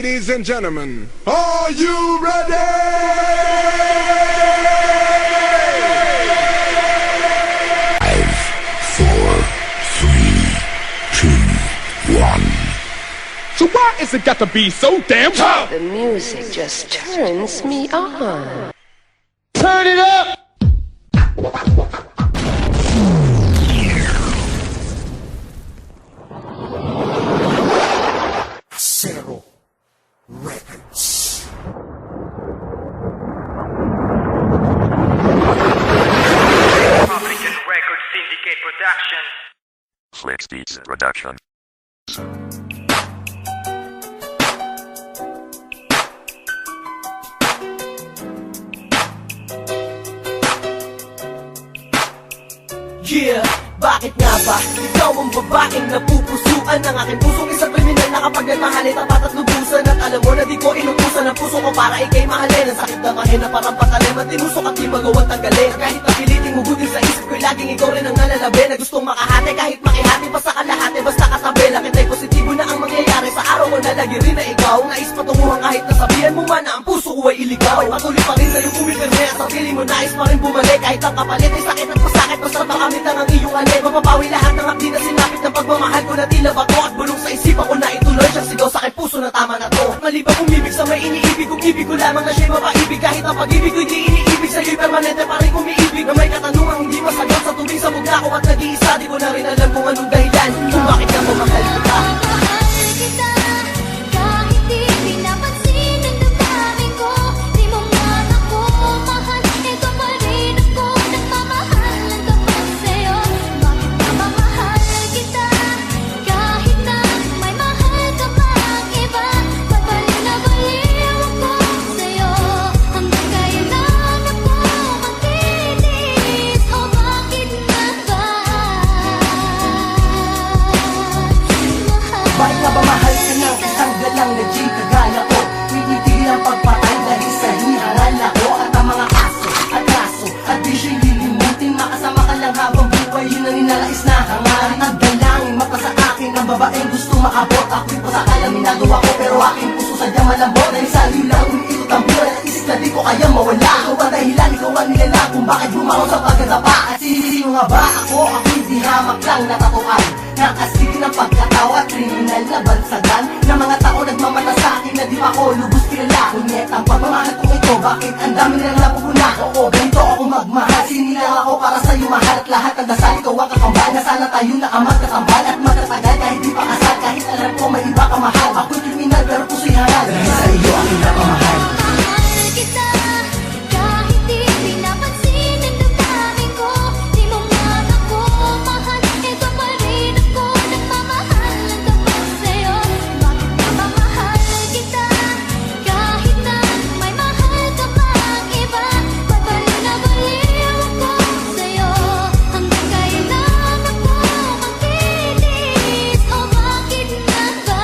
Ladies and gentlemen, are you ready? 5, 4, 3, 2, 1. So why is it got to be so damn tough? The music just turns me on. Turn it up! Zero Records. Publican Record Syndicate Production. Slick Beats Production. Yeah, bakit nga ba? Ikaw ang babaeng napupusuan ng aking pusong isang kriminal na kapag nagmahalin tapat at lubusan. At alam mo na di ko inutusan ang puso ko para ikay mahalin. Ang sakit na mahina parang patalim at tinusok at di magawang tanggalin. Kahit napiliting hugutin sa isip ko'y laging ikaw rin ang nalalabi. Na gustong makahati kahit makihati pa sa kalahati. Basta katabi, lakit ay positibo na ang mangyayari. Sa araw ko nalagi rin na ikaw nais patunguhan kahit nasabihan mo man na ang puso ko ay iligaw. Ay patuloy pa rin sa'yo kumipirme at sa piling mo nais pa rin bumalik. Kahit ang kapalit ay sakit at masakit. Basta makamit lang ang iyong alin. Mapapawi lahat ng hapdi na sinapit ng pagmamahal ko na tila bato. At bulong sa isipan ko na ituloy siyang sigaw sa aking puso na tama na to. Mali ba umibig sa may iniibig? Kung ibig ko lamang na siya'y mapaibig. Kahit ang pag-ibig ko'y di iniibig sa'yo'y permanente pa rin kumiibig. Na may katanungan hindi masagot sa tubig sa mugna ko. At nag-iisa di ko na rin alam kung anong dahilan kung bakit ka mamahal kita. Kahit di pinapansin ang damdamin ko, di mo man ako mahal, ikaw pa rin ako, nagmamahal lang kapag sa'yo. Bakit ka mamahal kita? Kahit na may mahal ka pang iba, babalik na baliw ako sa'yo. Hanggang kailan ako magtitiis, o bakit na ba? Bakit nga ba mahal ka ng isang galang na G kagaya ko? Tinitigil ang pagpatay dahil sa hiharal ako. At ang mga aso at kaso at di siya'y lilimutin. Makasama ka lang habang buhay, yun ang ninalais na hangarin. At dalangin mapasa akin ang babaeng gusto maabot. Ako'y pasakala minagawa ko pero aking puso sadyang malambot. Dahil sa iyo lang umiikot ang buhay at isip na di ko kaya mawala. Ikaw ang dahilan, ikaw ang nilalang kung bakit bumaon sa pagkatapa. At sino nga ba ako? Ako'y di hamak lang natatuan ng astig ng pagkatawa, kriminal na bansagan na mga tao nagmamata sa akin na di pa ako lubos kilala. Ngunit ang pagmamahal kong ito, bakit ang dami nilang napupuna? Oo, ganito ako magmahal, sinilang ako para sa'yo mahal. At lahat ng dasal, ikaw ang kakambal na sana tayo na ang magkakambal at magkatagal kahit di pa kasal. Kahit alam ko may iba ka mahal, ako'y kriminal pero puso'y halal. Dahil sa iyo aking napamahal. Mahal kita, kahit di pinapansin ang damdamin ko, di mo man ako mahal, ikaw pa rin ako, nagmamahal lang kapag sa'yo. Bakit ka mamahal kita? Kahit na may mahal ka pang iba, babalik na baliw ako sa'yo. Hanggang kailan ako magtitiis, o bakit na ba?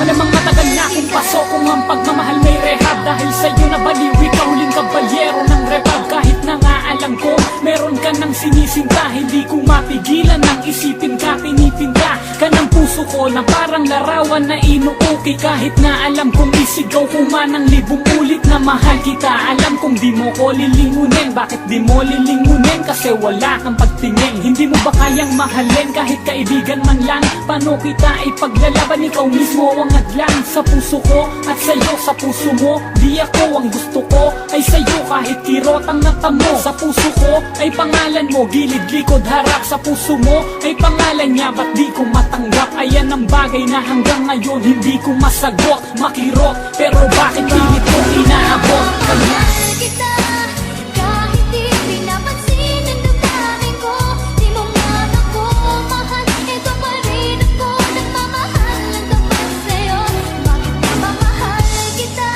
Malamang matagal na akong pasok kung ang pagmamahal may rehab. Dahil sa'yo nabaliw, ikaw huling kabalyero ng rebab. Kahit na nga alam ko, meron ka ng sinisinta, hindi ko mapigilan ng isipin ka, pinipinta ka ng puso ko na parang larawan na inuuki. Kahit na alam kong isigaw ko man ng libong ulit na mahal kita. Alam kong di mo ko lilingunin, bakit di mo lilingunin? Kasi wala kang pagtingin. Hindi mo ba kayang mahalin kahit kaibigan man lang? Paano kita ipaglalaban? Ikaw mismo ang adlan sa puso ko at sa'yo sa puso mo. Di ako ang gusto ko ay sa'yo kahit kirot ang natamo. Sa puso ko ay pangalan mo, gilid, likod, harap. Sa puso mo ay pangalan niya, ba't di ko matanggap? Ayan ang bagay na hanggang ngayon hindi ko masagot. Makirot, pero bakit pilit ko inaabot? Mahal kita, kahit di pinapansin ang damdamin ko, di mo man ako mahal, ikaw pa rin ako, nagmamahal lang kapag sa'yo. Bakit ka mamahal kita?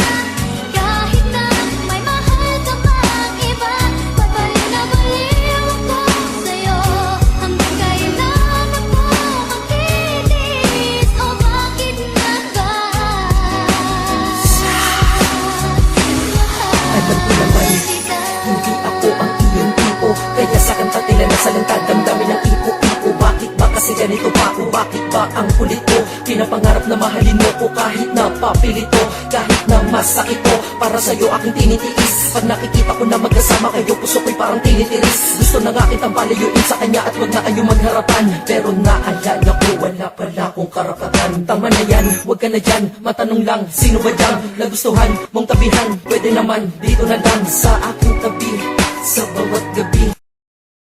Kahit na may mahal ka pang iba, babalik na baliw ako sa'yo. Hanggang kailan ako magtitiis, o bakit na ba? At ba ang kulit ko? Pinapangarap na mahalin mo ko kahit na papilito, kahit na masakit ko. Para sa'yo aking tinitiis, pag nakikita ko na magkasama kayo, puso ko'y parang tinitiris. Gusto na nga kitang palayuin sa kanya at wag na kayo magharapan. Pero naalala ko, wala pala akong karapatan. Tama na yan, wag ka na dyan, matanong lang, sino ba dyan? Nagustuhan mong tabihan, pwede naman dito na lang sa aking tabi. Sa bawat gabi,